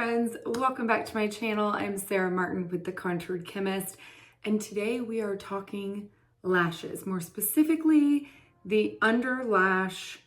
friends, welcome back to my channel. I'm Sarah Martin with the Contoured Chemist, and today we are talking lashes, more specifically the Underlash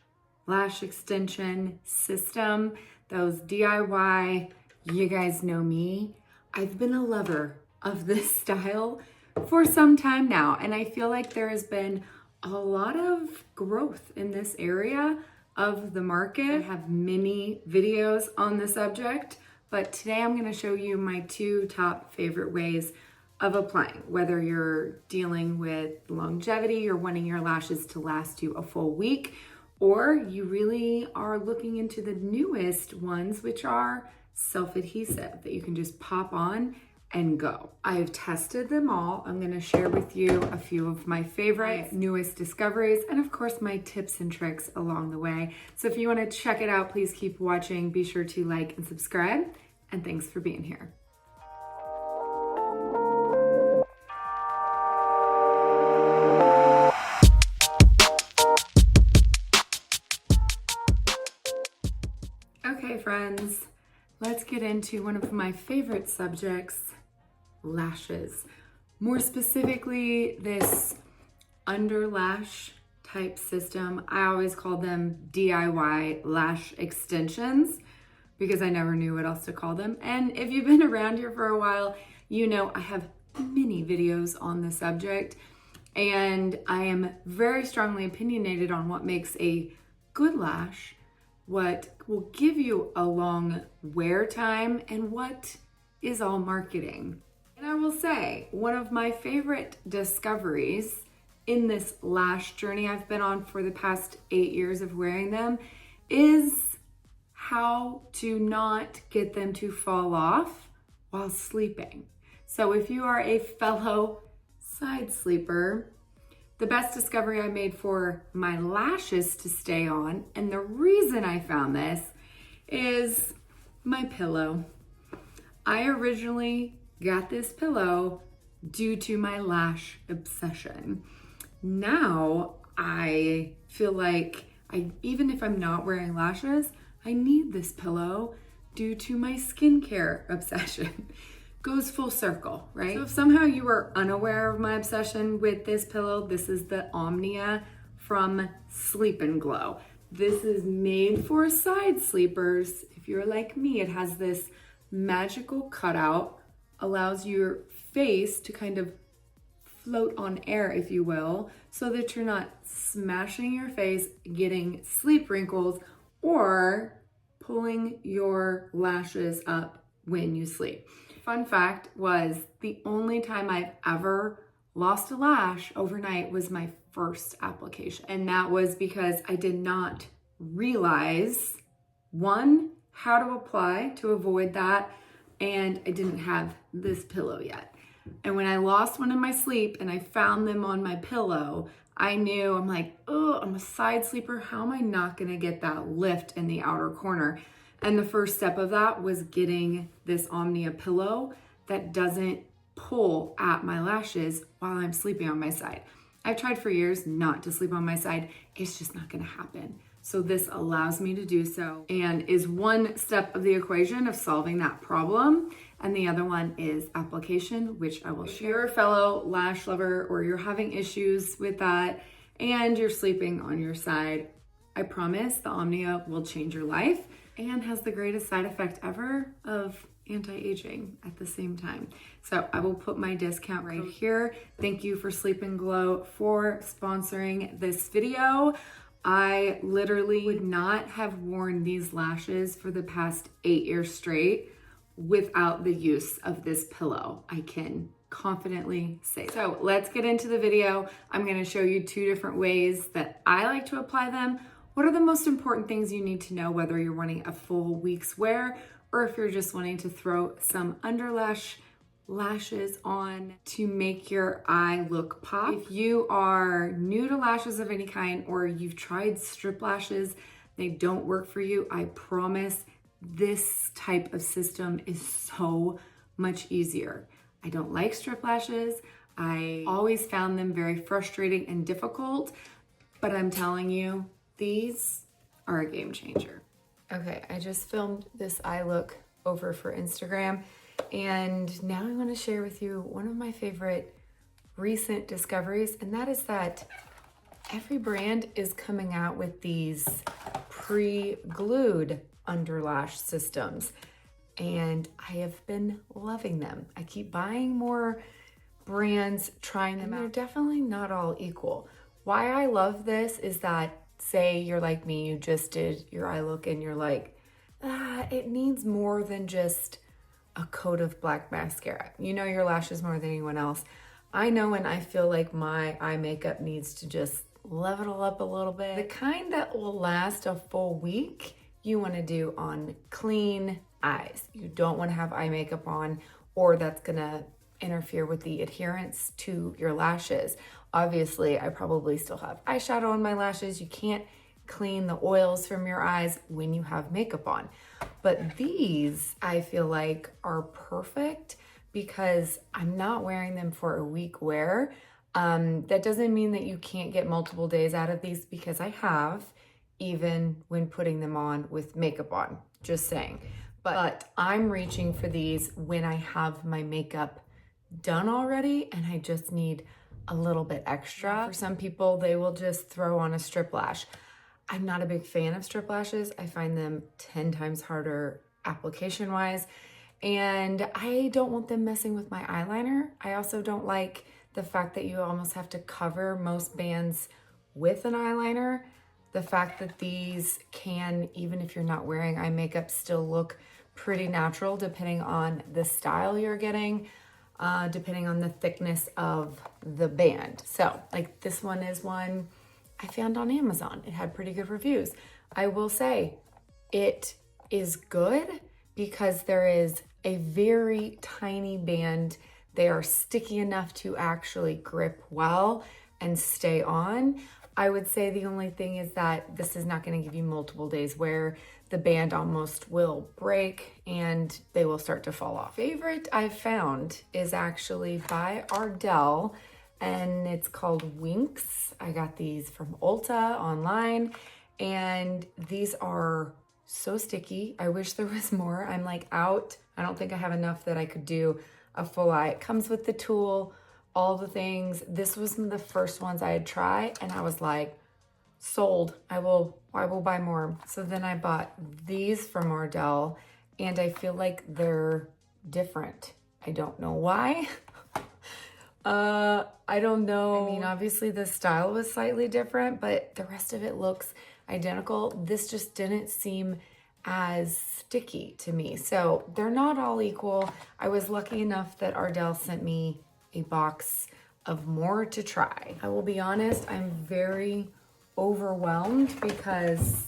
lash extension system. Those DIY, you guys know me. I've been a lover of this style for some time now, and I feel like there has been a lot of growth in this area of the market. I have many videos on the subject, but today I'm going to show you my two top favorite ways of applying. Whether you're dealing with longevity, you're wanting your lashes to last you a full week, or you really are looking into the newest ones, which are self-adhesive that you can just pop on and go. I've tested them all. I'm going to share with you a few of my favorite, newest discoveries, and of course my tips and tricks along the way. So if you want to check it out, please keep watching. Be sure to like and subscribe, and thanks for being here. Okay, friends, let's get into one of my favorite subjects, lashes. More specifically, this Underlash type system. I always call them DIY lash extensions because I never knew what else to call them. And if you've been around here for a while, you know I have many videos on the subject, and I am very strongly opinionated on what makes a good lash, what will give you a long wear time, and what is all marketing. And I will say, one of my favorite discoveries in this lash journey I've been on for the past 8 years of wearing them is how to not get them to fall off while sleeping. So if you are a fellow side sleeper, the best discovery I made for my lashes to stay on, and the reason I found this, is my pillow. I originally got this pillow due to my lash obsession. Now I feel like even if I'm not wearing lashes, I need this pillow due to my skincare obsession. Goes full circle, right? So if somehow you were unaware of my obsession with this pillow, this is the Omnia from Sleep and Glow. This is made for side sleepers. If you're like me, it has this magical cutout, allows your face to kind of float on air, if you will, so that you're not smashing your face, getting sleep wrinkles, or pulling your lashes up when you sleep. Fun fact was, the only time I've ever lost a lash overnight was my first application. And that was because I did not realize, one, how to apply to avoid that, and I didn't have this pillow yet. And when I lost one in my sleep and I found them on my pillow, I knew, I'm like, oh, I'm a side sleeper. How am I not gonna get that lift in the outer corner? And the first step of that was getting this Omnia pillow that doesn't pull at my lashes while I'm sleeping on my side. I've tried for years not to sleep on my side. It's just not gonna happen. So this allows me to do so, and is one step of the equation of solving that problem. And the other one is application, which I will share. If you're a fellow lash lover, or you're having issues with that and you're sleeping on your side, I promise the Omnia will change your life and has the greatest side effect ever of anti-aging at the same time. So I will put my discount right here. Thank you for Sleep and Glow for sponsoring this video. I literally would not have worn these lashes for the past 8 years straight without the use of this pillow. I can confidently say. So let's get into the video. I'm going to show you two different ways that I like to apply them. What are the most important things you need to know, whether you're wanting a full week's wear or if you're just wanting to throw some underlash lashes on to make your eye look pop. If you are new to lashes of any kind, or you've tried strip lashes, they don't work for you, I promise this type of system is so much easier. I don't like strip lashes. I always found them very frustrating and difficult, but I'm telling you, these are a game changer. Okay, I just filmed this eye look over for Instagram. And now I want to share with you one of my favorite recent discoveries, and that is that every brand is coming out with these pre-glued underlash systems, and I have been loving them. I keep buying more brands, trying them out. They're definitely not all equal. Why I love this is that, say you're like me, you just did your eye look and you're like, it needs more than just a coat of black mascara. You know your lashes more than anyone else. I know when I feel like my eye makeup needs to just level up a little bit. The kind that will last a full week, you want to do on clean eyes. You don't want to have eye makeup on, or that's gonna interfere with the adherence to your lashes. Obviously, I probably still have eyeshadow on my lashes. You can't clean the oils from your eyes when you have makeup on. But these, I feel like, are perfect because I'm not wearing them for a week wear. That doesn't mean that you can't get multiple days out of these, because I have, even when putting them on with makeup on, just saying. But I'm reaching for these when I have my makeup done already and I just need a little bit extra. For some people, they will just throw on a strip lash. I'm not a big fan of strip lashes. I find them 10 times harder application wise, and I don't want them messing with my eyeliner. I also don't like the fact that you almost have to cover most bands with an eyeliner. The fact that these can, even if you're not wearing eye makeup, still look pretty natural depending on the style you're getting, depending on the thickness of the band. So like this one is one I found on Amazon. It had pretty good reviews. I will say it is good because there is a very tiny band. They are sticky enough to actually grip well and stay on. I would say the only thing is that this is not going to give you multiple days where the band almost will break and they will start to fall off. Favorite I've found is actually by Ardell, and it's called Winks. I got these from Ulta online, and these are so sticky. I wish there was more. I'm like out. I don't think I have enough that I could do a full eye. It comes with the tool, all the things. This was the first ones I had tried, and I was like, sold. I will buy more. So then I bought these from Ardell, and I feel like they're different. I don't know why. I don't know. I mean, obviously the style was slightly different, but the rest of it looks identical. This just didn't seem as sticky to me. So they're not all equal. I was lucky enough that Ardell sent me a box of more to try. I will be honest, I'm very overwhelmed because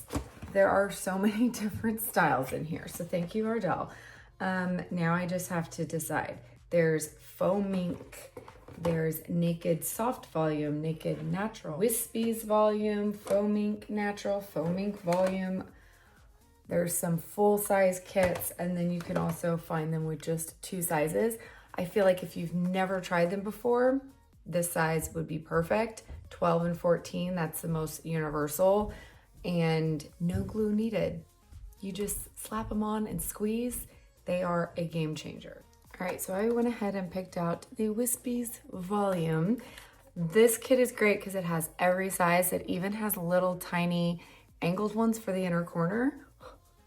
there are so many different styles in here. So thank you, Ardell. Now I just have to decide. There's faux mink, there's naked soft volume, naked natural, wispies volume, faux mink natural, faux mink volume. There's some full size kits, and then you can also find them with just 2 sizes. I feel like if you've never tried them before, this size would be perfect. 12 and 14, that's the most universal, and no glue needed. You just slap them on and squeeze. They are a game changer. All right, so I went ahead and picked out the Wispies Volume. This kit is great because it has every size. It even has little tiny angled ones for the inner corner.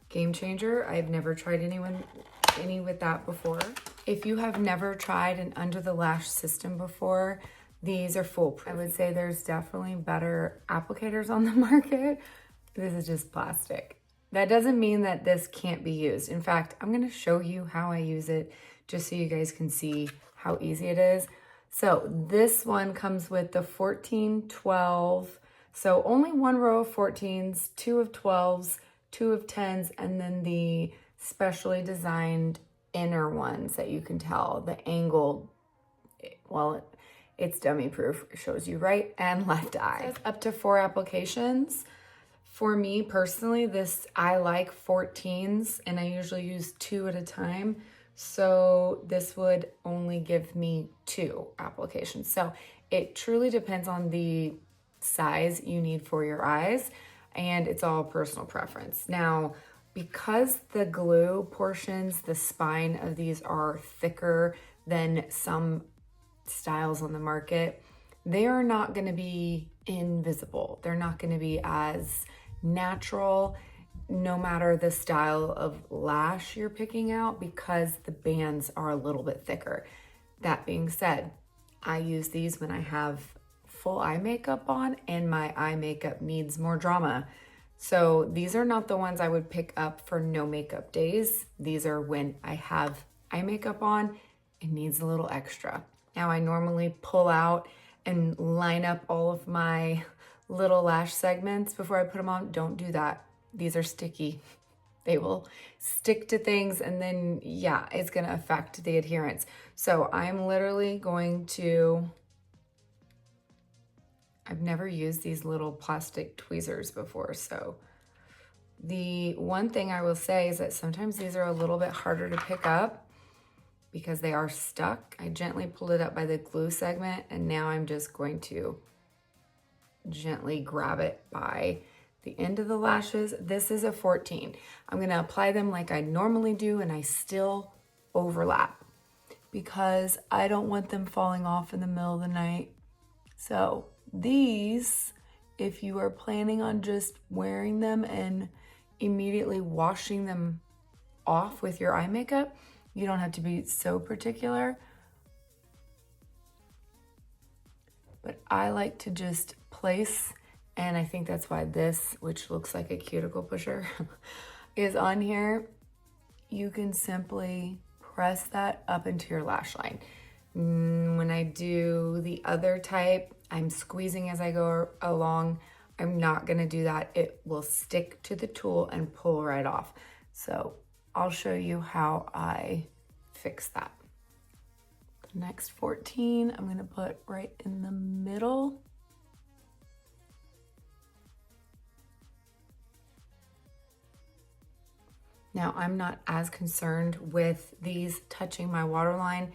Game changer. I've never tried any with that before. If you have never tried an under the lash system before, these are foolproof. I would say there's definitely better applicators on the market. This is just plastic. That doesn't mean that this can't be used. In fact, I'm gonna show you how I use it just so you guys can see how easy it is. So this one comes with the 14, 12. So only 1 row of 14s, 2 of 12s, 2 of 10s, and then the specially designed inner ones that you can tell, the angled, well, it's dummy proof. It shows you right and left eye. It says up to 4 applications. For me personally, I like 14s, and I usually use 2 at a time. So this would only give me 2 applications. So it truly depends on the size you need for your eyes, and it's all personal preference. Now, Because the glue portions, the spine of these are thicker than some styles on the market, they are not going to be invisible. They're not going to be as natural no matter the style of lash you're picking out, because the bands are a little bit thicker. That being said, I use these when I have full eye makeup on and my eye makeup needs more drama. So these are not the ones I would pick up for no makeup days. These are when I have eye makeup on, it needs a little extra. Now I normally pull out and line up all of my little lash segments before I put them on. Don't do that. These are sticky. They will stick to things, and then yeah, it's gonna affect the adherence. So I'm literally going to, I've never used these little plastic tweezers before, so the one thing I will say is that sometimes these are a little bit harder to pick up because they are stuck. I gently pulled it up by the glue segment, and now I'm just going to gently grab it by the end of the lashes. This is a 14. I'm gonna apply them like I normally do, and I still overlap because I don't want them falling off in the middle of the night. So these, if you are planning on just wearing them and immediately washing them off with your eye makeup, you don't have to be so particular. But I like to just place, and I think that's why this, which looks like a cuticle pusher, is on here. You can simply press that up into your lash line. When I do the other type, I'm squeezing as I go along. I'm not gonna do that. It will stick to the tool and pull right off. So I'll show you how I fix that. The next 14, I'm gonna put right in the middle. Now, I'm not as concerned with these touching my waterline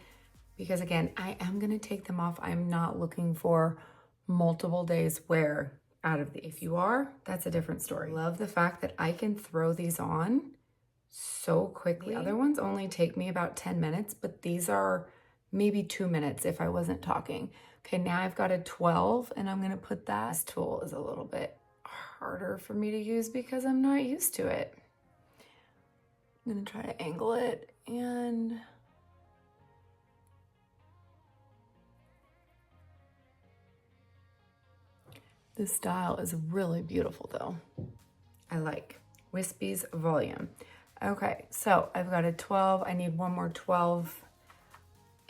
because again, I am gonna take them off. I'm not looking for multiple days wear out of these. If you are, that's a different story. I love the fact that I can throw these on so quickly. The other ones only take me about 10 minutes, but these are maybe 2 minutes if I wasn't talking. Okay, now I've got a 12 and I'm gonna put that. This tool is a little bit harder for me to use because I'm not used to it. I'm gonna try to angle it, and this style is really beautiful though. I like Wispy's Volume. Okay, so I've got a 12. I need one more 12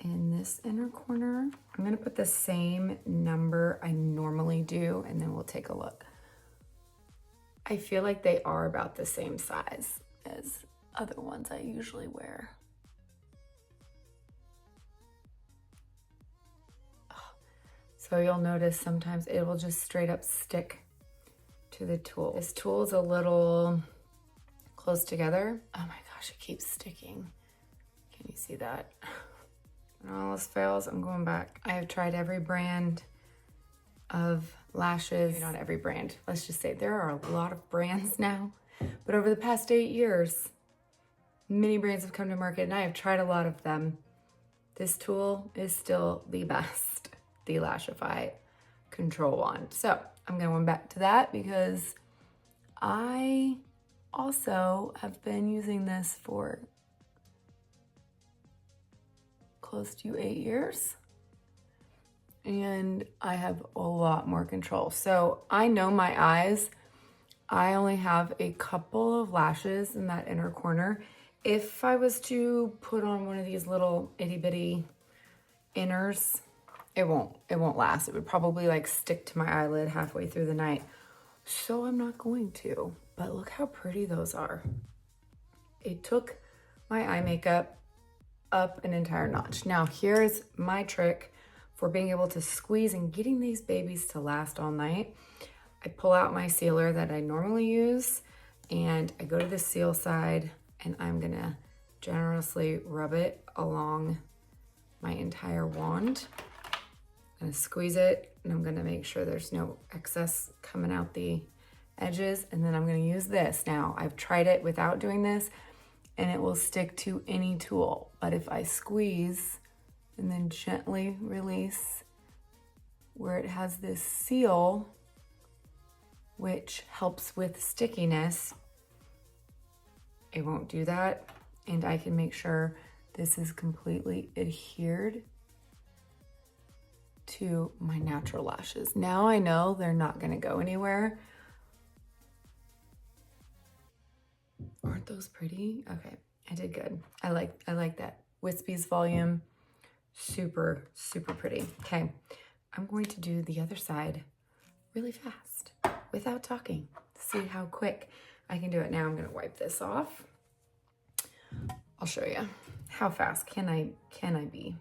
in this inner corner. I'm gonna put the same number I normally do, and then we'll take a look. I feel like they are about the same size as other ones I usually wear. So you'll notice sometimes it will just straight up stick to the tool. This tool is a little close together. Oh my gosh, it keeps sticking. Can you see that? When all else fails, I'm going back. I have tried every brand of lashes. Maybe not every brand. Let's just say there are a lot of brands now, but over the past 8 years, many brands have come to market and I have tried a lot of them. This tool is still the best, the Lashify Control Wand. So I'm going back to that because I also have been using this for close to 8 years. And I have a lot more control. So I know my eyes. I only have a couple of lashes in that inner corner. If I was to put on one of these little itty bitty inners, it won't last. It would probably like stick to my eyelid halfway through the night. So I'm not going to, but look how pretty those are. It took my eye makeup up an entire notch. Now here's my trick for being able to squeeze and getting these babies to last all night. I pull out my sealer that I normally use and I go to the seal side and I'm gonna generously rub it along my entire wand. I'm gonna squeeze it and I'm gonna make sure there's no excess coming out the edges, and then I'm gonna use this. Now, I've tried it without doing this, and it will stick to any tool. But if I squeeze and then gently release where it has this seal, which helps with stickiness, it won't do that. And I can make sure this is completely adhered to my natural lashes. Now I know they're not gonna go anywhere. Aren't those pretty? Okay, I did good. I like that. Wispy's volume, super, super pretty. Okay, I'm going to do the other side really fast without talking. See how quick I can do it. Now I'm gonna wipe this off. I'll show you how fast can I be.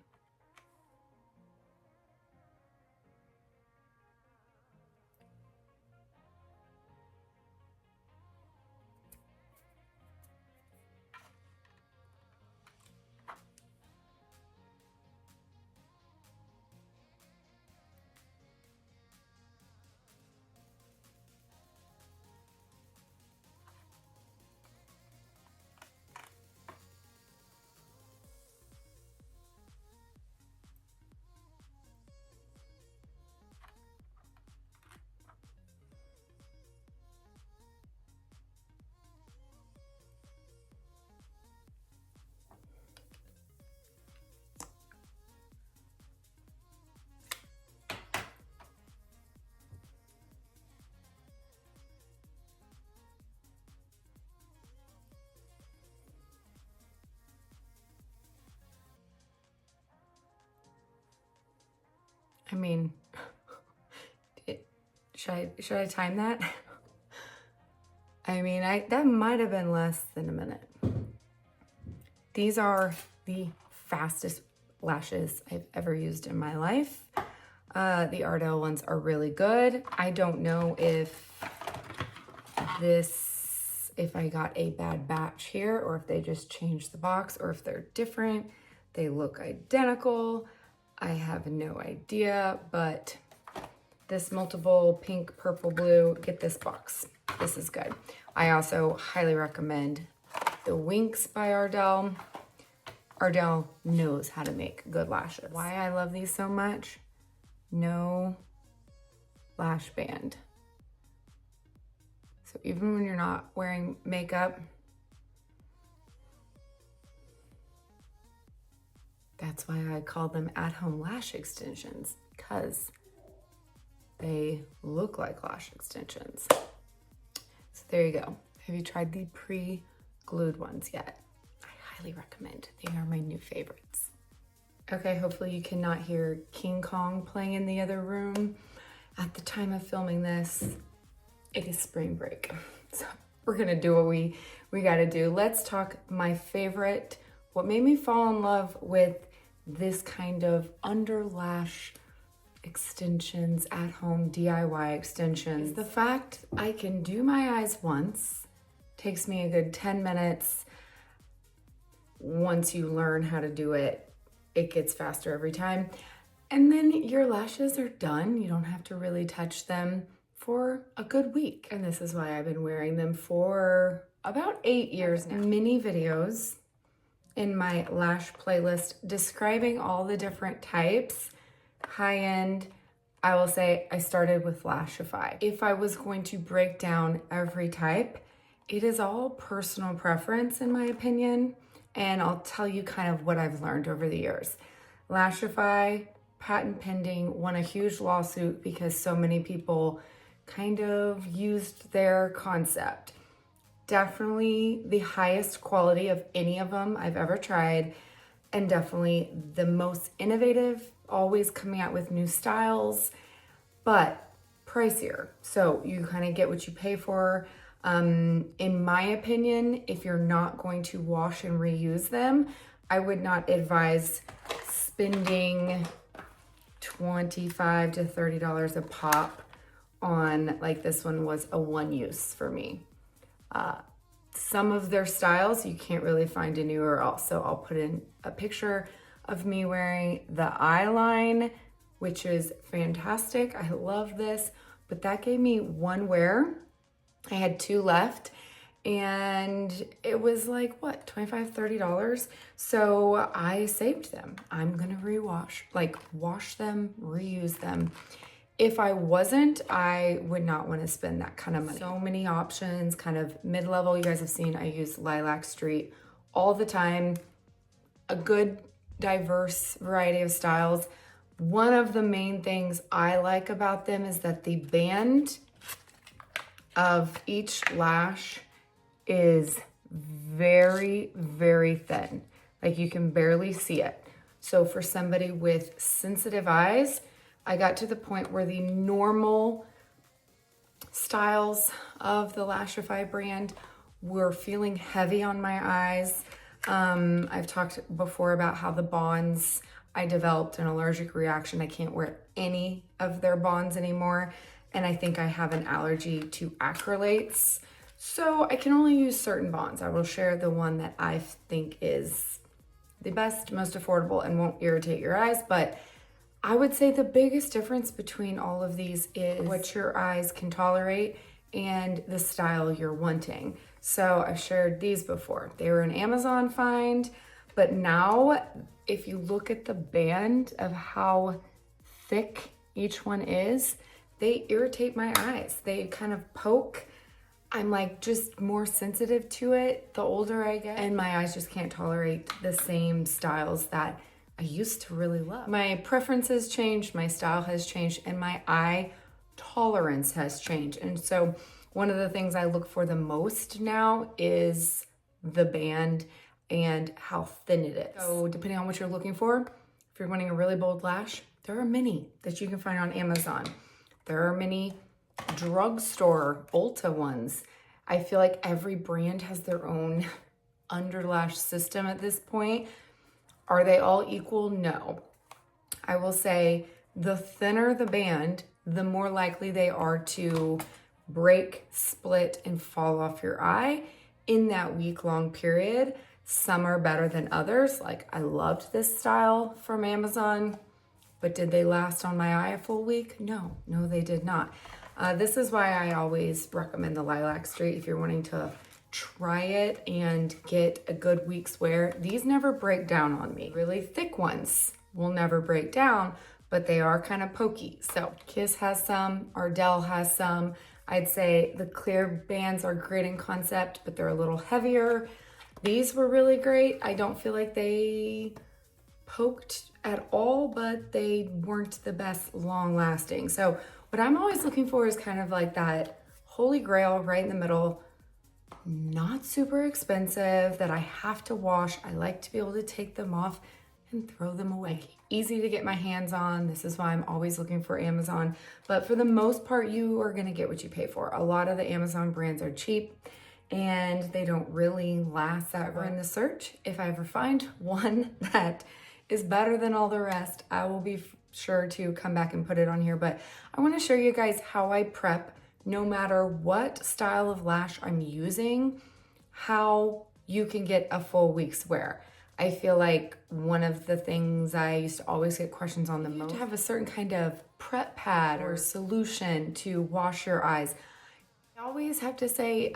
I mean, should I time that? I mean, that might have been less than a minute. These are the fastest lashes I've ever used in my life. The Ardell ones are really good. I don't know if I got a bad batch here, or if they just changed the box, or if they're different. They look identical. I have no idea, but this multiple pink, purple, blue, get this box. This is good. I also highly recommend the Winks by Ardell. Ardell knows how to make good lashes. Why I love these so much? No lash band. So even when you're not wearing makeup, that's why I call them at-home lash extensions, because they look like lash extensions. So there you go. Have you tried the pre-glued ones yet? I highly recommend. They are my new favorites. Okay, hopefully you cannot hear King Kong playing in the other room. At the time of filming this, it is spring break. So we're gonna do what we gotta do. Let's talk my favorite, what made me fall in love with this kind of underlash extensions, at home DIY extensions. The fact I can do my eyes once, takes me a good 10 minutes. Once you learn how to do it, it gets faster every time. And then your lashes are done. You don't have to really touch them for a good week. And this is why I've been wearing them for about 8 years now. Mini videos in my lash playlist describing all the different types. High end, I will say I started with Lashify. If I was going to break down every type, it is all personal preference in my opinion. And I'll tell you kind of what I've learned over the years. Lashify, patent pending, won a huge lawsuit because so many people kind of used their concept. Definitely the highest quality of any of them I've ever tried, and definitely the most innovative, always coming out with new styles, but pricier. So you kind of get what you pay for. In my opinion, if you're not going to wash and reuse them, I would not advise spending $25 to $30 a pop on, like this one was a one use for me. Some of their styles you can't really find anywhere else. So I'll put in a picture of me wearing the eye line, which is fantastic. I love this, but that gave me one wear I had 2 left, and it was like, what, $25, $30? So I saved them. I'm gonna wash them, reuse them. If I wasn't, I would not want to spend that kind of money. So many options, kind of mid-level. You guys have seen I use Lilac Street all the time. A good diverse variety of styles. One of the main things I like about them is that the band of each lash is very, very thin. Like you can barely see it. So for somebody with sensitive eyes, I got to the point where the normal styles of the Lashify brand were feeling heavy on my eyes. I've talked before about how the bonds, I developed an allergic reaction. I can't wear any of their bonds anymore. And I think I have an allergy to acrylates. So I can only use certain bonds. I will share the one that I think is the best, most affordable, and won't irritate your eyes. But I would say the biggest difference between all of these is what your eyes can tolerate and the style you're wanting. So I've shared these before. They were an Amazon find, but now if you look at the band of how thick each one is, they irritate my eyes. They kind of poke. I'm like just more sensitive to it the older I get, and my eyes just can't tolerate the same styles that I used to really love. My preferences changed, my style has changed, and my eye tolerance has changed. And so one of the things I look for the most now is the band and how thin it is. So depending on what you're looking for, if you're wanting a really bold lash, there are many that you can find on Amazon. There are many drugstore Ulta ones. I feel like every brand has their own underlash system at this point. Are they all equal? No. I will say the thinner the band, the more likely they are to break, split, and fall off your eye in that week-long period. Some are better than others. Like I loved this style from Amazon, but did they last on my eye a full week? No, they did not. This is why I always recommend the Lilac Street if you're wanting to try it and get a good week's wear. These never break down on me. Really thick ones will never break down, but they are kind of pokey. So Kiss has some, Ardell has some. I'd say the clear bands are great in concept, but they're a little heavier. These were really great. I don't feel like they poked at all, but they weren't the best long lasting. So what I'm always looking for is kind of like that holy grail right in the middle, not super expensive, that I have to wash. I like to be able to take them off and throw them away. Easy to get my hands on. This is why I'm always looking for Amazon. But for the most part, you are gonna get what you pay for. A lot of the Amazon brands are cheap and they don't really last that long in the search. If I ever find one that is better than all the rest, I will be sure to come back and put it on here. But I wanna show you guys how I prep no matter what style of lash I'm using, how you can get a full week's wear. I feel like one of the things I used to always get questions on the most, to have a certain kind of prep pad or solution to wash your eyes. I always have to say,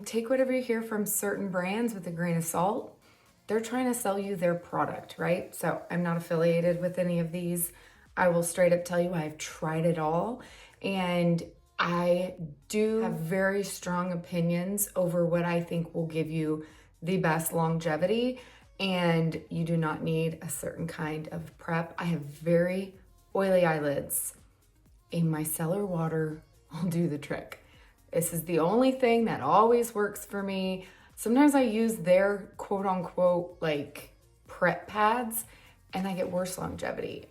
take whatever you hear from certain brands with a grain of salt. They're trying to sell you their product, right? So I'm not affiliated with any of these. I will straight up tell you I've tried it all, and I do have very strong opinions over what I think will give you the best longevity, and you do not need a certain kind of prep. I have very oily eyelids, and micellar water will do the trick. This is the only thing that always works for me. Sometimes I use their quote unquote like prep pads and I get worse longevity.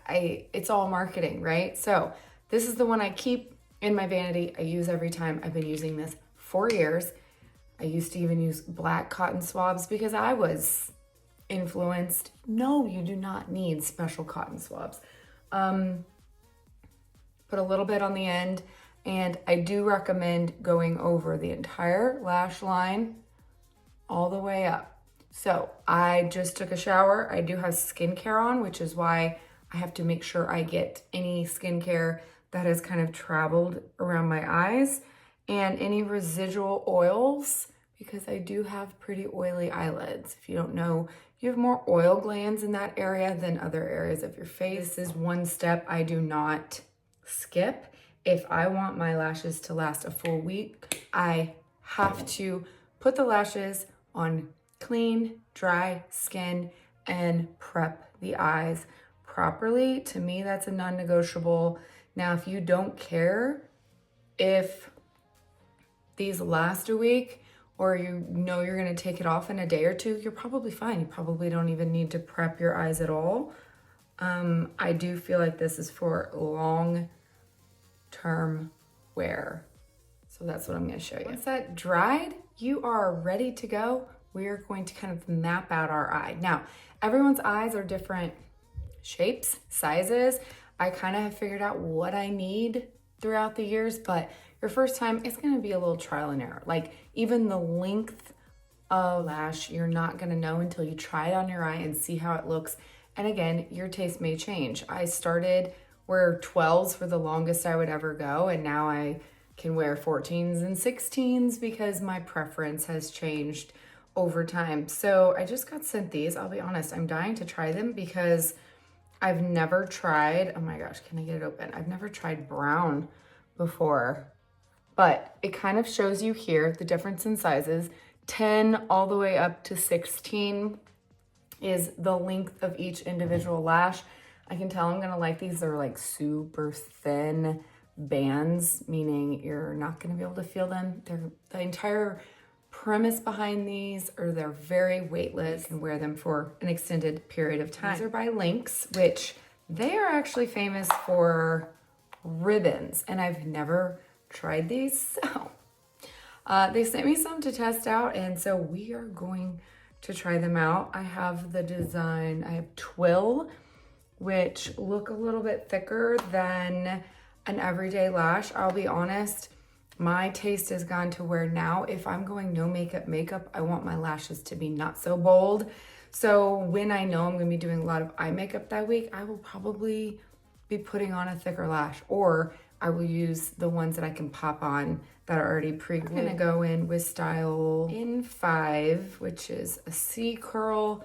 It's all marketing, right? So this is the one I keep in my vanity. I use every time. I've been using this for years. I used to even use black cotton swabs because I was influenced. No, you do not need special cotton swabs. Put a little bit on the end, and I do recommend going over the entire lash line all the way up. So I just took a shower. I do have skincare on, which is why I have to make sure I get any skincare that has kind of traveled around my eyes. and any residual oils, because I do have pretty oily eyelids. If you don't know, you have more oil glands in that area than other areas of your face. This is one step I do not skip. If I want my lashes to last a full week, I have to put the lashes on clean, dry skin and prep the eyes properly. To me, that's a non-negotiable. Now, if you don't care if these last a week, or you know you're gonna take it off in a day or two, you're probably fine. You probably don't even need to prep your eyes at all. I do feel like this is for long-term wear. So that's what I'm gonna show you. Once that dried, you are ready to go. We are going to kind of map out our eye. Now, everyone's eyes are different shapes, sizes. I kind of have figured out what I need throughout the years, but your first time, it's gonna be a little trial and error. Like even the length of lash, you're not gonna know until you try it on your eye and see how it looks. And again, your taste may change. I started where 12s were the longest I would ever go, and now I can wear 14s and 16s because my preference has changed over time. So I just got sent these. I'll be honest, I'm dying to try them because I've never tried, oh my gosh, can I get it open? I've never tried brown before. But it kind of shows you here the difference in sizes. 10 all the way up to 16 is the length of each individual lash. I can tell I'm gonna like these. They're like super thin bands, meaning you're not gonna be able to feel them. The entire premise behind these are they're very weightless. You can wear them for an extended period of time. These are by Lynx, which they are actually famous for ribbons, and I've never tried these, so they sent me some to test out, and so we are going to try them out. I have the design, I have Twill, which look a little bit thicker than an everyday lash. I'll be honest, my taste has gone to where now if I'm going no makeup, I want my lashes to be not so bold. So when I know I'm gonna be doing a lot of eye makeup that week, I will probably be putting on a thicker lash, or I will use the ones that I can pop on that are already pre-glued. I'm gonna go in with Style in 5, which is a C curl,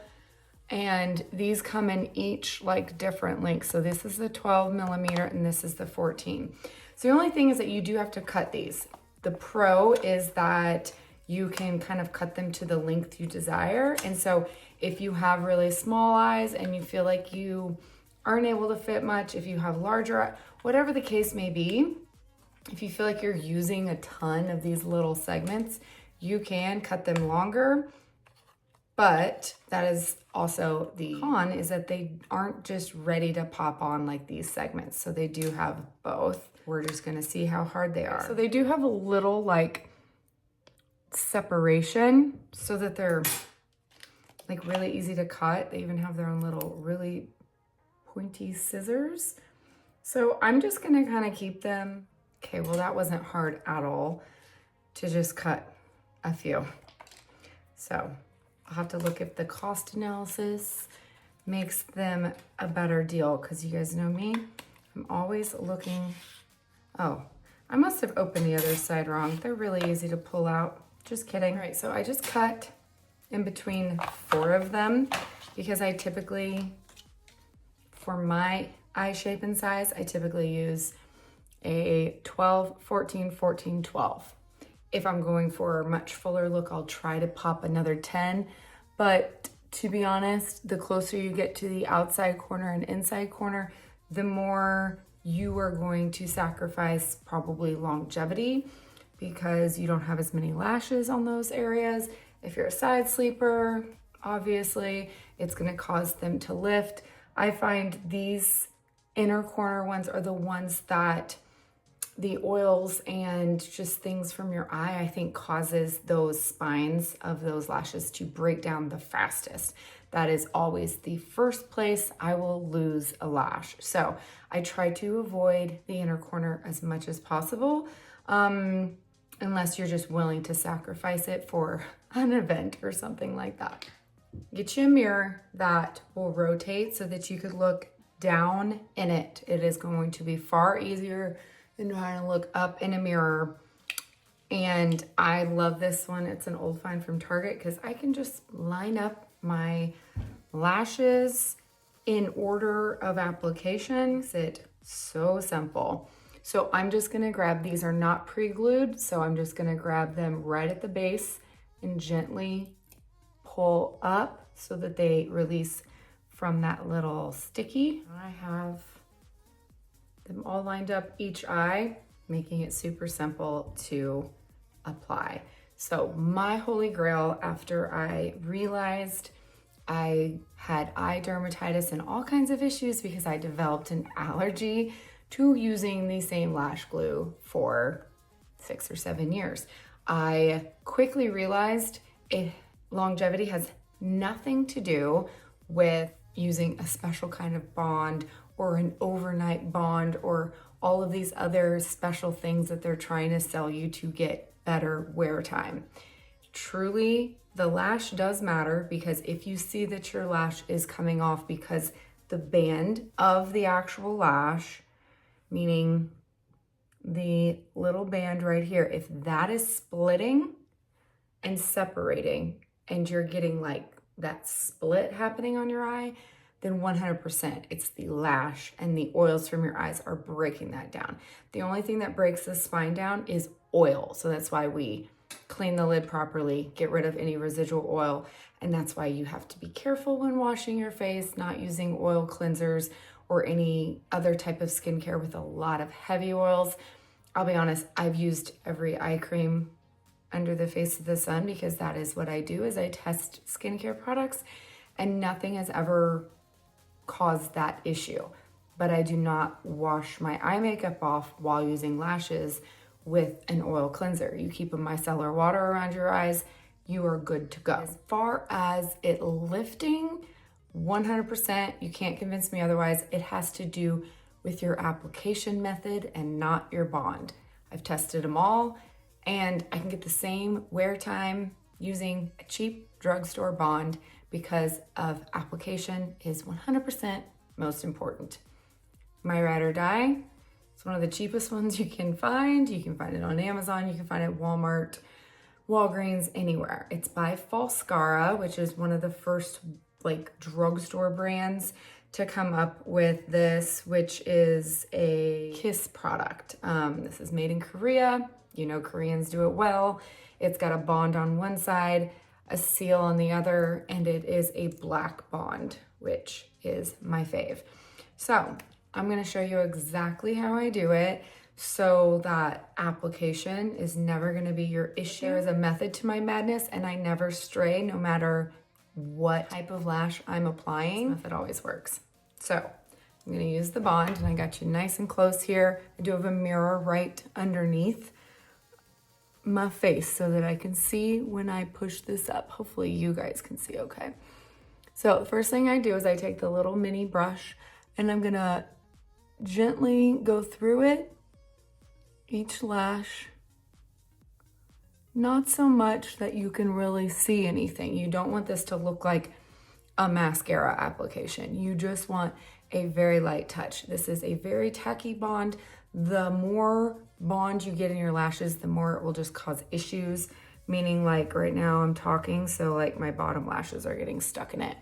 and these come in each like different lengths. So this is the 12 millimeter and this is the 14. So the only thing is that you do have to cut these. The pro is that you can kind of cut them to the length you desire. And so if you have really small eyes and you feel like you aren't able to fit much, if you have larger, whatever the case may be, if you feel like you're using a ton of these little segments, you can cut them longer. But that is also the con, is that they aren't just ready to pop on like these segments. So they do have both. We're just gonna see how hard they are. So they do have a little like separation so that they're like really easy to cut. They even have their own little really pointy scissors. So I'm just gonna kind of keep them. Okay, well that wasn't hard at all to just cut a few. So I'll have to look if the cost analysis makes them a better deal, because you guys know me, I'm always looking. Oh, I must have opened the other side wrong. They're really easy to pull out. Just kidding. All right, so I just cut in between 4 of them because I typically, for my eye shape and size, I typically use a 12, 14, 14, 12. If I'm going for a much fuller look, I'll try to pop another 10. But to be honest, the closer you get to the outside corner and inside corner, the more you are going to sacrifice probably longevity, because you don't have as many lashes on those areas. If you're a side sleeper, obviously, it's gonna cause them to lift. I find these inner corner ones are the ones that the oils and just things from your eye, I think, causes those spines of those lashes to break down the fastest. That is always the first place I will lose a lash. So I try to avoid the inner corner as much as possible, unless you're just willing to sacrifice it for an event or something like that. Get you a mirror that will rotate so that you could look down in it. It is going to be far easier than trying to look up in a mirror And I love this one. It's an old find from Target because I can just line up my lashes in order of application. It's so simple. So I'm just gonna grab, these are not pre-glued, so I'm just gonna grab them right at the base and gently pull up so that they release from that little sticky. I have them all lined up each eye, making it super simple to apply. So my holy grail, after I realized I had eye dermatitis and all kinds of issues because I developed an allergy to using the same lash glue for 6 or 7 years, I quickly realized longevity has nothing to do with using a special kind of bond or an overnight bond or all of these other special things that they're trying to sell you to get better wear time. Truly, the lash does matter, because if you see that your lash is coming off because the band of the actual lash, meaning the little band right here, if that is splitting and separating and you're getting like that split happening on your eye, then 100% it's the lash and the oils from your eyes are breaking that down. The only thing that breaks the spine down is oil. So that's why we clean the lid properly, get rid of any residual oil. And that's why you have to be careful when washing your face, not using oil cleansers or any other type of skincare with a lot of heavy oils. I'll be honest, I've used every eye cream under the face of the sun because that is what I do, is I test skincare products, and nothing has ever caused that issue. But I do not wash my eye makeup off while using lashes with an oil cleanser. You keep a micellar water around your eyes, you are good to go. As far as it lifting, 100%, you can't convince me otherwise. It has to do with your application method and not your bond. I've tested them all, and I can get the same wear time using a cheap drugstore bond because of application is 100% most important. My Ride or Die, it's one of the cheapest ones you can find. You can find it on Amazon, you can find it at Walmart, Walgreens, anywhere. It's by Falscara, which is one of the first like drugstore brands to come up with this, which is a kiss product. This is made in Korea. You know, Koreans do it well. It's got a bond on one side, a seal on the other, and it is a black bond, which is my fave. So I'm gonna show you exactly how I do it so that application is never gonna be your issue. There is a method to my madness, and I never stray no matter what type of lash I'm applying. This method always works. So I'm gonna use the bond, and I got you nice and close here. I do have a mirror right underneath my face so that I can see when I push this up. Hopefully you guys can see okay. So the first thing I do is I take the little mini brush, and I'm gonna gently go through it, each lash, not so much that you can really see anything. You don't want this to look like a mascara application. You just want a very light touch. This is a very tacky bond. The more bond you get in your lashes, the more it will just cause issues. Meaning, like right now I'm talking, so like my bottom lashes are getting stuck in it.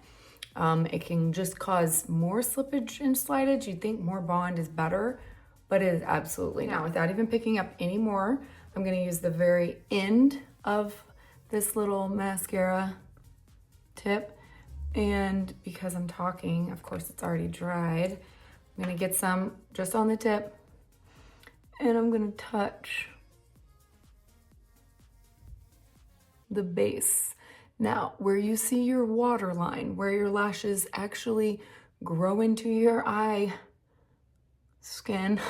It can just cause more slippage and slidage. You'd think more bond is better, but it is absolutely not. Without even picking up any more, I'm gonna use the very end of this little mascara tip. And because I'm talking, of course it's already dried, I'm gonna get some just on the tip, and I'm gonna touch the base. Now, where you see your waterline, where your lashes actually grow into your eye skin,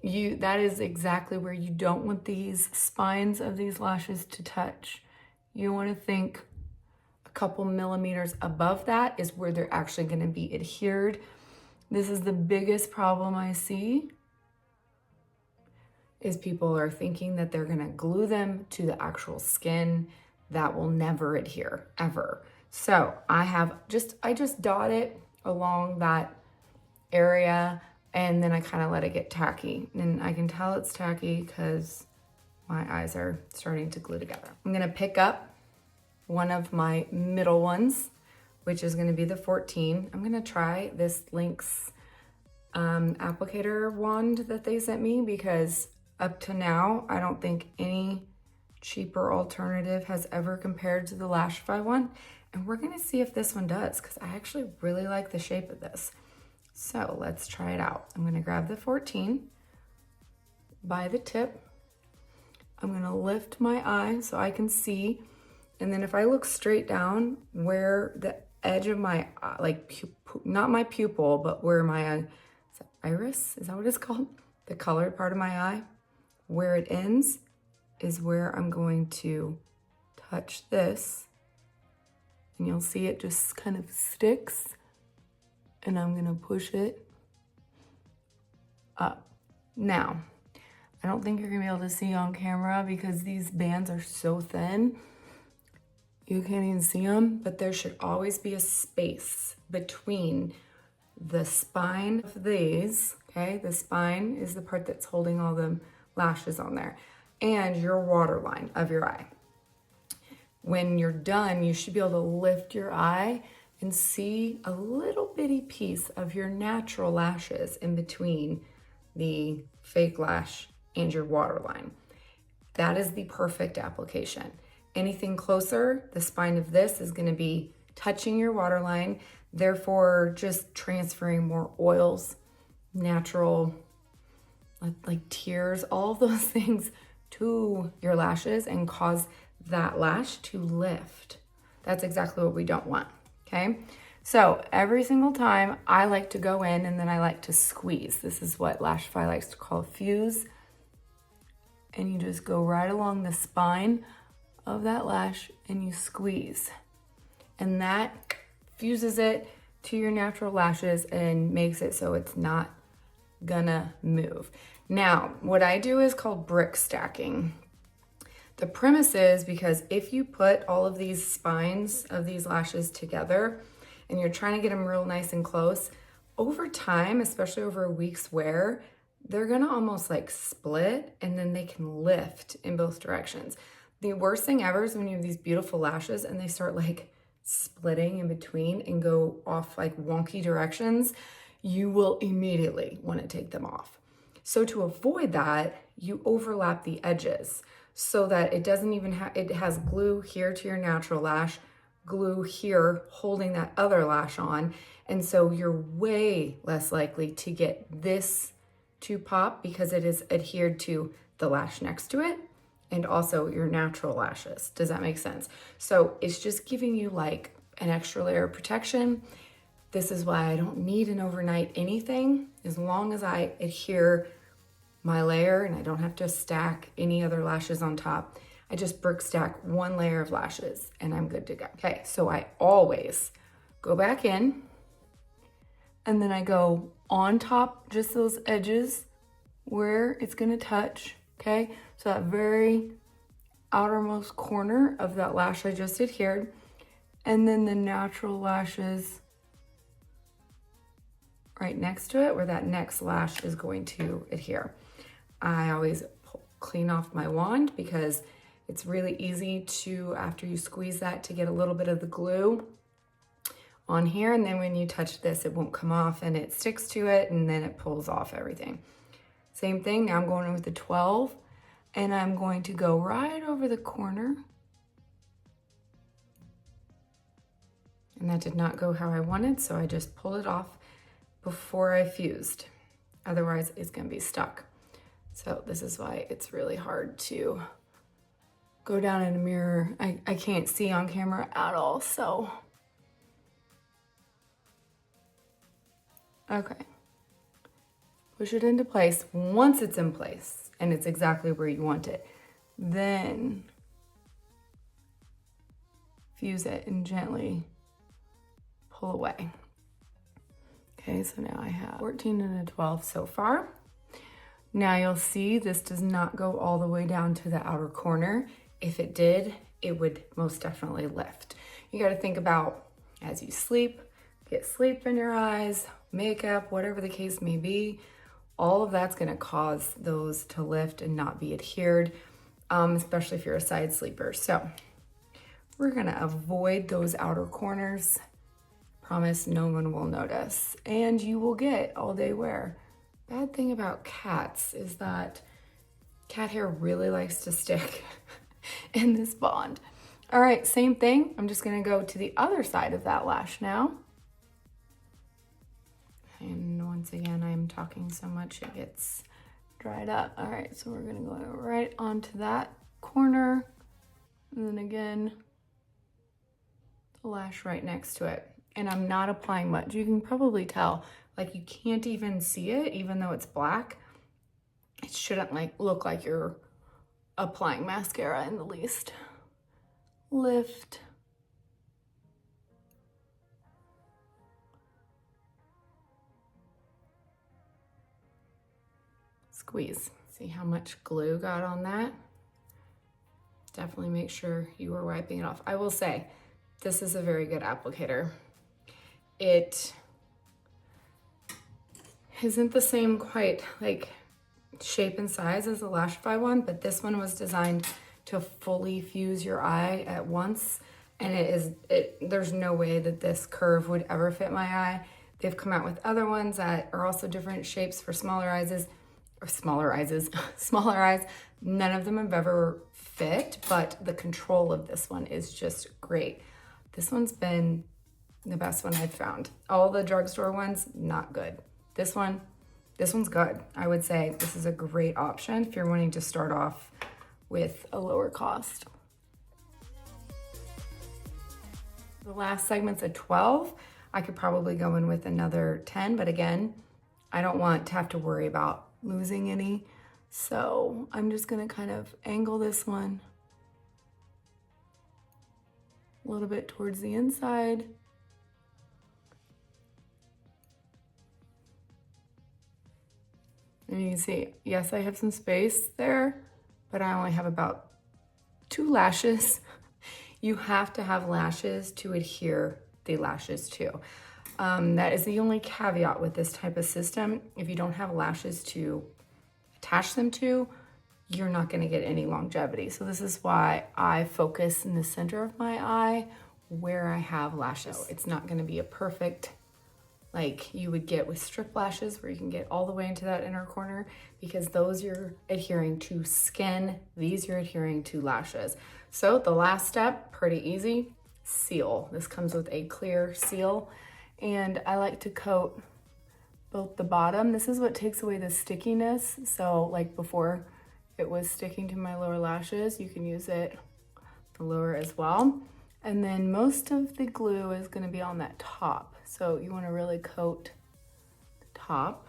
that is exactly where you don't want these spines of these lashes to touch. You want to think a couple millimeters above that is where they're actually going to be adhered. This is the biggest problem I see, is people are thinking that they're going to glue them to the actual skin. That will never adhere, ever. So I just dot it along that area, and then I kind of let it get tacky. And I can tell it's tacky because My eyes are starting to glue together. I'm gonna pick up one of my middle ones, which is gonna be the 14. I'm gonna try this Lynx applicator wand that they sent me because up to now, I don't think any cheaper alternative has ever compared to the Lashify one. And we're gonna see if this one does, because I actually really like the shape of this. So let's try it out. I'm gonna grab the 14 by the tip. I'm gonna lift my eye so I can see. And then if I look straight down where the edge of my, not my pupil, but where my iris, is that what it's called? The colored part of my eye, where it ends is where I'm going to touch this. And you'll see it just kind of sticks. And I'm gonna push it up. Now, I don't think you're gonna be able to see on camera because these bands are so thin. You can't even see them, but there should always be a space between the spine of these, okay? The spine is the part that's holding all the lashes on there, and your waterline of your eye. When you're done, you should be able to lift your eye and see a little bitty piece of your natural lashes in between the fake lash and your waterline. That is the perfect application. Anything closer, the spine of this is gonna be touching your waterline, therefore just transferring more oils, natural, like tears, all of those things to your lashes and cause that lash to lift. That's exactly what we don't want, okay? So every single time I like to go in and then I like to squeeze. This is what Lashify likes to call a fuse. And you just go right along the spine of that lash and you squeeze. And that fuses it to your natural lashes and makes it so it's not gonna move. Now, what I do is called brick stacking. The premise is because if you put all of these spines of these lashes together and you're trying to get them real nice and close, over time, especially over a week's wear, they're gonna almost like split and then they can lift in both directions. The worst thing ever is when you have these beautiful lashes and they start like splitting in between and go off like wonky directions, you will immediately want to take them off. So to avoid that, you overlap the edges so that it doesn't even have, it has glue here to your natural lash, glue here holding that other lash on. And so you're way less likely to get this to pop because it is adhered to the lash next to it and also your natural lashes. Does that make sense? So it's just giving you like an extra layer of protection. This is why I don't need an overnight anything. As long as I adhere my layer and I don't have to stack any other lashes on top, I just brick stack one layer of lashes and I'm good to go. Okay, so I always go back in and then I go on top, just those edges where it's gonna touch, okay? So that very outermost corner of that lash I just adhered, and then the natural lashes right next to it where that next lash is going to adhere. I always clean off my wand because it's really easy to, after you squeeze that, to get a little bit of the glue on here, and then when you touch this, it won't come off and it sticks to it and then it pulls off everything. Same thing, now I'm going in with the 12 and I'm going to go right over the corner. And that did not go how I wanted, so I just pulled it off before I fused. Otherwise, it's gonna be stuck. So this is why it's really hard to go down in a mirror. I can't see on camera at all, so. Okay. Push it into place. Once it's in place and it's exactly where you want it, then fuse it and gently pull away. Okay, so now I have 14 and a 12 so far. Now you'll see this does not go all the way down to the outer corner. If it did, it would most definitely lift. You got to think about as you sleep, get sleep in your eyes, makeup, whatever the case may be, all of that's going to cause those to lift and not be adhered. especially if you're a side sleeper. So we're gonna avoid those outer corners. Promise no one will notice, and you will get all day wear. Bad thing about cats is that cat hair really likes to stick in this bond. All right, same thing. I'm just gonna go to the other side of that lash now. And once again, I'm talking so much it gets dried up. All right, so we're gonna go right onto that corner. And then again, the lash right next to it. And I'm not applying much. You can probably tell, like you can't even see it, even though it's black. It shouldn't like look like you're applying mascara in the least. Lift. Squeeze. See how much glue got on that? Definitely make sure you are wiping it off. I will say, this is a very good applicator. It isn't the same quite like shape and size as the Lashify one, but this one was designed to fully fuse your eye at once. And there's no way that this curve would ever fit my eye. They've come out with other ones that are also different shapes for smaller eyes. None of them have ever fit, but the control of this one is just great. This one's been the best one I've found. All the drugstore ones, not good. This one's good. I would say this is a great option if you're wanting to start off with a lower cost. The last segment's a 12. I could probably go in with another 10, but again, I don't want to have to worry about losing any. So I'm just gonna kind of angle this one a little bit towards the inside. And you can see, yes, I have some space there, but I only have about 2 lashes. You have to have lashes to adhere the lashes to. That is the only caveat with this type of system. If you don't have lashes to attach them to, you're not gonna get any longevity. So this is why I focus in the center of my eye where I have lashes. So it's not gonna be a perfect, like you would get with strip lashes where you can get all the way into that inner corner, because those you're adhering to skin, these you're adhering to lashes. So the last step, pretty easy, seal. This comes with a clear seal, and I like to coat both the bottom. This is what takes away the stickiness. So like before it was sticking to my lower lashes, you can use it the lower as well. And then most of the glue is gonna be on that top. So you wanna really coat the top.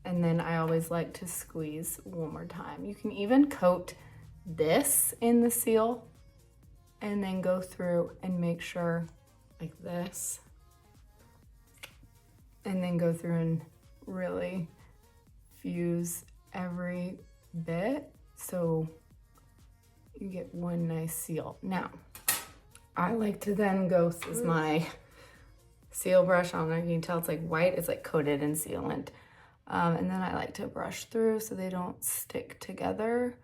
And then I always like to squeeze one more time. You can even coat this in the seal and then go through and make sure like this. And then go through and really fuse every bit so you get one nice seal. Now, I like to then go through my seal brush. I don't know if you can tell, it's like white, it's like coated in sealant. And then I like to brush through so they don't stick together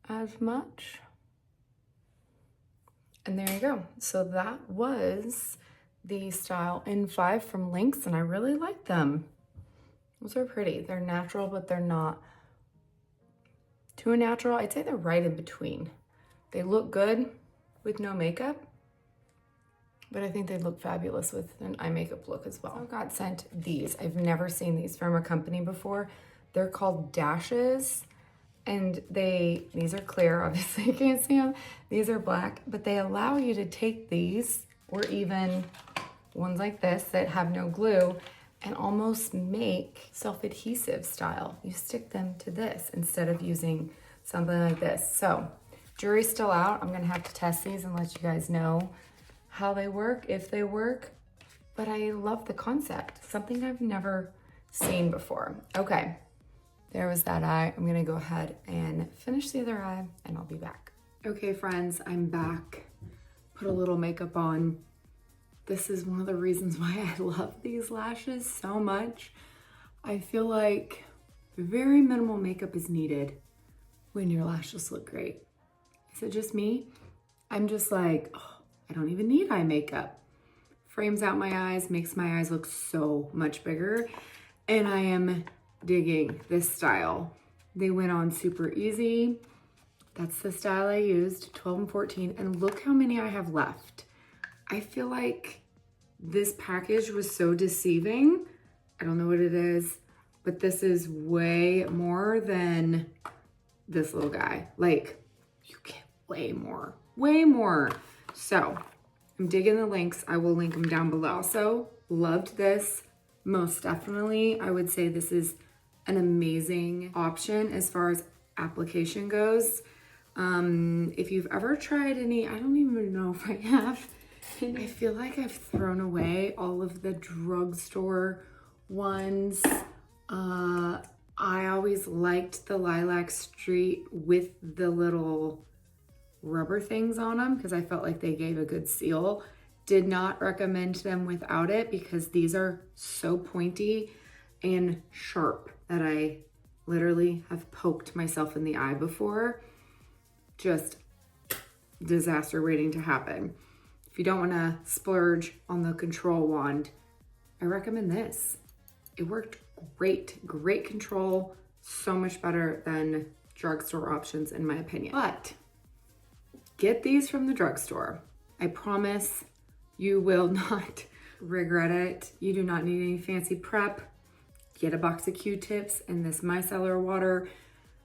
as much. And there you go. So that was the Style N5 from Lynx, and I really like them. Those are pretty. They're natural, but they're not too natural. I'd say they're right in between. They look good with no makeup, but I think they look fabulous with an eye makeup look as well. I got sent these. I've never seen these from a company before. They're called Dashes, and these are clear, obviously you can't see them. These are black, but they allow you to take these, or even ones like this that have no glue, and almost make self-adhesive style. You stick them to this instead of using something like this. So jury's still out. I'm gonna have to test these and let you guys know how they work, if they work, but I love the concept. Something I've never seen before. Okay, there was that eye. I'm gonna go ahead and finish the other eye and I'll be back. Okay friends, I'm back. Put a little makeup on. This is one of the reasons why I love these lashes so much. I feel like very minimal makeup is needed when your lashes look great. Is it just me? I'm just like, oh, I don't even need eye makeup. Frames out my eyes, makes my eyes look so much bigger. And I am digging this style. They went on super easy. That's the style I used, 12 and 14. And look how many I have left. I feel like this package was so deceiving. I don't know what it is, but this is way more than this little guy. Like, you get way more, way more. So I'm digging the links. I will link them down below. Also, loved this. Most definitely, I would say this is an amazing option as far as application goes. If you've ever tried any, I don't even know if I have. I feel like I've thrown away all of the drugstore ones. I always liked the Lilac Street with the little rubber things on them because I felt like they gave a good seal. Did not recommend them without it because these are so pointy and sharp that I literally have poked myself in the eye before. Just disaster waiting to happen. If you don't want to splurge on the control wand, I recommend this. It worked great, great control, so much better than drugstore options in my opinion. But get these from the drugstore. I promise you will not regret it. You do not need any fancy prep. Get a box of Q-tips and this micellar water.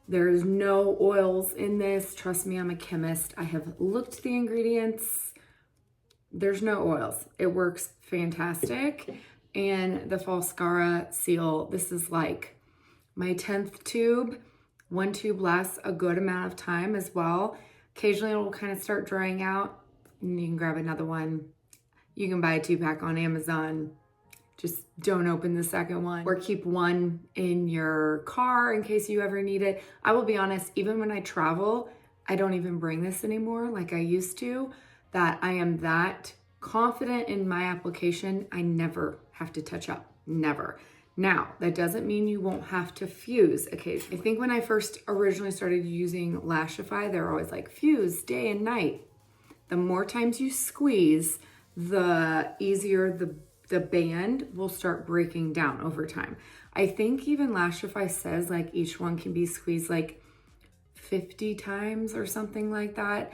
There's no oils in this. Trust me, I'm a chemist. I have looked at the ingredients. There's no oils. It works fantastic. And the Falscara seal, this is like my 10th tube. One tube lasts a good amount of time as well. Occasionally it will kind of start drying out and you can grab another one. You can buy a 2-pack on Amazon. Just don't open the second one or keep one in your car in case you ever need it. I will be honest, even when I travel, I don't even bring this anymore like I used to, that I am that confident in my application. I never have to touch up, never. Now, that doesn't mean you won't have to fuse occasionally. I think when I first originally started using Lashify, they were always like fuse day and night. The more times you squeeze, the easier the band will start breaking down over time. I think even Lashify says like each one can be squeezed like 50 times or something like that.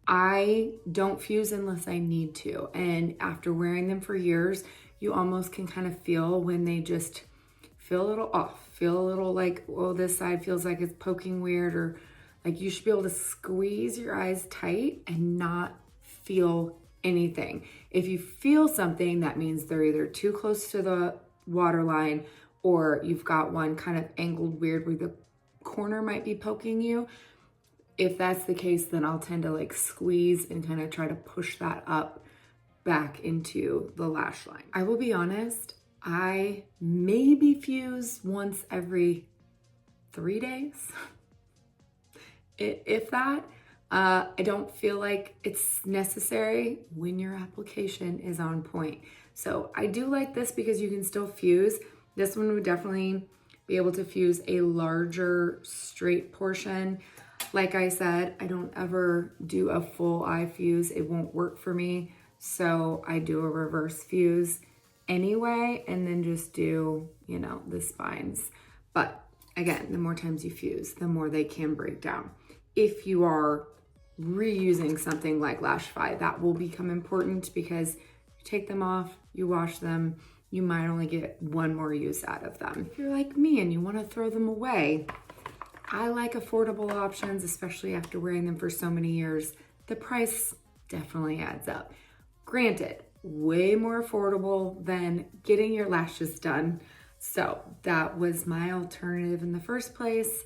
I don't fuse unless I need to. And after wearing them for years, you almost can kind of feel when they just feel a little off, feel a little like, oh, this side feels like it's poking weird, or like you should be able to squeeze your eyes tight and not feel anything. If you feel something, that means they're either too close to the waterline or you've got one kind of angled weird where the corner might be poking you. If that's the case, then I'll tend to like squeeze and kind of try to push that up back into the lash line. I will be honest, I maybe fuse once every 3 days, if that. I don't feel like it's necessary when your application is on point. So I do like this because you can still fuse. This one would definitely be able to fuse a larger straight portion. Like I said, I don't ever do a full eye fuse. It won't work for me. So I do a reverse fuse anyway, and then just do, you know, the spines. But again, the more times you fuse, the more they can break down. If you are reusing something like Lashify, that will become important because you take them off, you wash them, you might only get one more use out of them. If you're like me and you want to throw them away, I like affordable options, especially after wearing them for so many years. The price definitely adds up. Granted, way more affordable than getting your lashes done. So that was my alternative in the first place.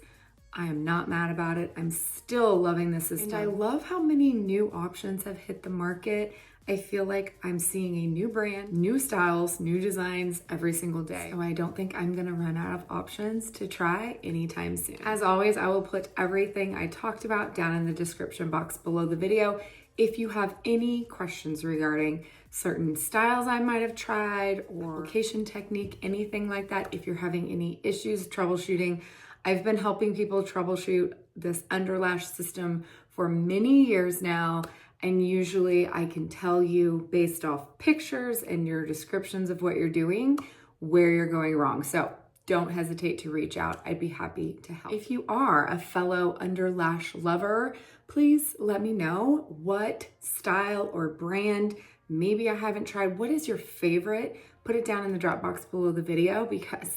I am not mad about it. I'm still loving this system. And I love how many new options have hit the market. I feel like I'm seeing a new brand, new styles, new designs every single day. So I don't think I'm gonna run out of options to try anytime soon. As always, I will put everything I talked about down in the description box below the video. If you have any questions regarding certain styles I might have tried or application technique, anything like that, if you're having any issues troubleshooting, I've been helping people troubleshoot this Underlash system for many years now, and usually I can tell you based off pictures and your descriptions of what you're doing, where you're going wrong. So don't hesitate to reach out. I'd be happy to help. If you are a fellow underlash lover, please let me know what style or brand maybe I haven't tried. What is your favorite? Put it down in the drop box below the video, because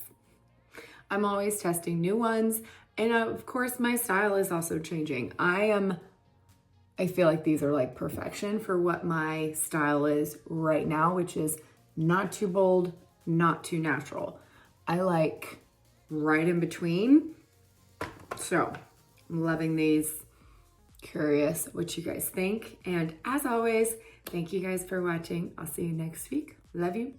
I'm always testing new ones. And of course, my style is also changing. I feel like these are like perfection for what my style is right now, which is not too bold, not too natural. I like right in between. So I'm loving these. Curious what you guys think. And as always, thank you guys for watching. I'll see you next week. Love you.